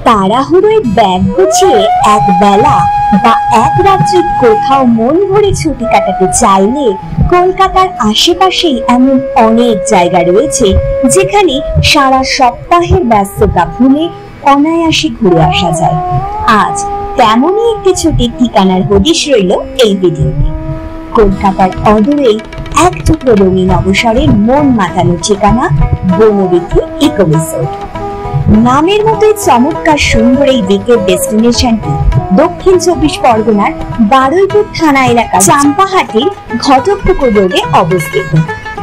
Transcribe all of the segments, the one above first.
তাড়াহুড়োয় bag গুছিয়ে এক বেলা বা এক রাত্রি কোথাও মন ভরে ছুটি কাটাতে চাইলে কলকাতার আশেপাশেই এমন অনেক জায়গা রয়েছে যেখানে সারা সপ্তাহের ব্যস্ততা ভুলে অনায়াসে ঘুরে আসা যায়। আজ তেমনই একটি ছুটির ঠিকানার হদিশ রইল এই ভিডিওতে। কলকাতার অদূরেই এক টুকরো রঙিন অবসরের মন মাতানোর ঠিকানা বনবিথী ইকো রিসোর্ট। নামের মতোই চমৎকার সুন্দর এই উইকেন্ড ডেস্টিনেশনটি দক্ষিণ ২৪ পরগনার বারুইপুর থানা এলাকা চাম্পাহাটির ঘটকপুকুর রোডে অবস্থিত।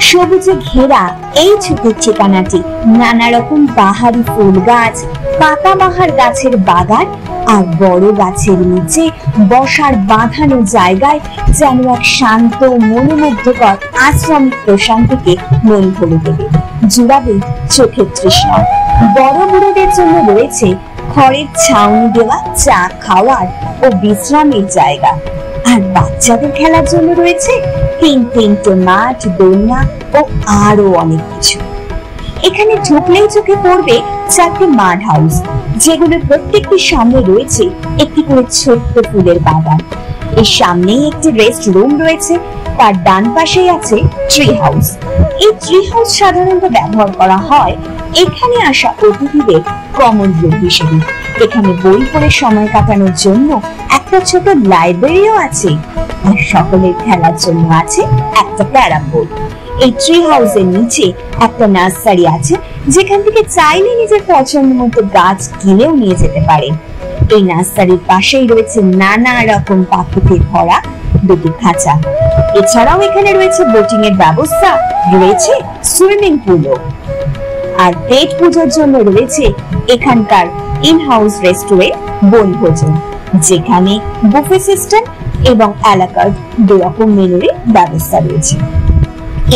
সবুজে ঘেরা এই ছুটির ঠিকানাটি নানা রকম বাহারি ফুল গাছ, পাতাবাহার গাছের বাগান আর বড় গাছের নিচে বসার বাঁধানো জায়গায় যেন এক শান্ত মনোমুগ্ধকর আশ্রমিক প্রশান্তিকে মন ভরে দেবে, জুড়াবে চোখের তৃষ্ণা। বড় বুড়োদের জন্য রয়েছে খড়ের ছাউনি দেওয়া চা খাওয়ার ও বিশ্রামের জায়গা, আর বাচ্চাদের খেলার জন্য রয়েছে তিনটে মাঠ, দোলনা ও আরো অনেক কিছু। এখানে ঢুকলেই চোখে পড়বে ৪টি মাড হাউস, যেগুলোর প্রত্যেকটির সামনে রয়েছে একটি করে ছোট্ট ফুলের বাগান। এর সামনেই একটি রেস্ট রুম রয়েছে, তার ডান পাশেই আছে ট্রি হাউস। এই ট্রি হাউস সাধারণত ব্যবহার করা হয় এখানে আসা অতিথিদের কমন রুম হিসেবে। এখানে বই পড়ে সময় কাটানোর জন্য একটা ছোট লাইব্রেরিও আছে, আর সকলের খেলার জন্য আছে একটা ক্যারাম বোর্ড। এই ট্রি হাউসের নিচে একটা নার্সারি আছে, যেখান থেকে চাইলে নিজের পছন্দ মতো গাছ কিনেও নিয়ে যেতে পারেন। এই নার্সারির পাশেই রয়েছে নানা রকম পাখিতে ভরা দুটি খাঁচা। এছাড়াও এখানে রয়েছে বোটিং এর ব্যবস্থা, রয়েছে সুইমিং পুলও। আর পেট পুজোর জন্য রয়েছে এখানকার ইন হাউস রেস্টুরেন্ট বনভোজন, যেখানে বুফে সিস্টেম এবং এলাকার দুরকম মেনুর ব্যবস্থা রয়েছে।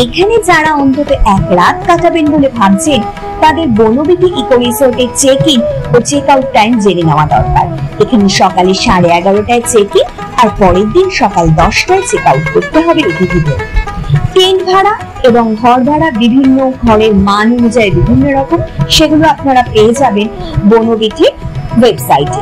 এখানে যারা অন্তত এক রাত কাটাবেন বলে ভাবছেন, তাদের বনবিথী ইকো রিসোর্টের চেক ইন ও চেক আউট টাইম জেনে নেওয়া দরকার। এখানে সকালে 11:30টায় চেক ইন আর পরের দিন সকাল 10টায় চেক আউট করতে হবে অতিথিদের। টেন্ট ভাড়া এবং ঘর ভাড়া বিভিন্ন ঘরের মান অনুযায়ী বিভিন্ন রকম, সেগুলো আপনারা পেয়ে যাবেন বনবিথীর ওয়েবসাইটে।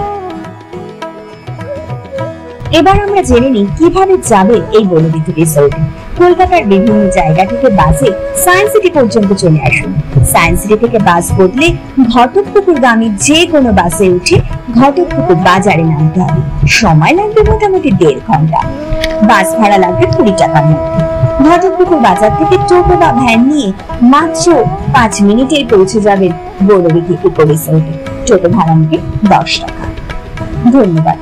এবার আমরা জেনে নিই কিভাবে যাবেন এই বনবিথী রিসোর্টে। কলকাতার বিভিন্ন জায়গা থেকে বাসে সায়েন্স সিটি পর্যন্ত চলে আসুন। সায়েন্স সিটি থেকে বাস বদলে ঘটকপুকুরগামী যে কোনো বাসে উঠে ঘটকপুকুর বাজারে নামতে হবে। সময় লাগবে মোটামুটি 1.5 ঘন্টা। বাস ভাড়া লাগবে 20 টাকার মধ্যে। ঘটকপুকুর বাজার থেকে টোটো বা ভ্যান নিয়ে মাত্র 5 মিনিটে পৌঁছে যাবেন বনবিথী ইকো রিসোর্টে। টোটো ভাড়া নেবে 10 টাকা। ধন্যবাদ।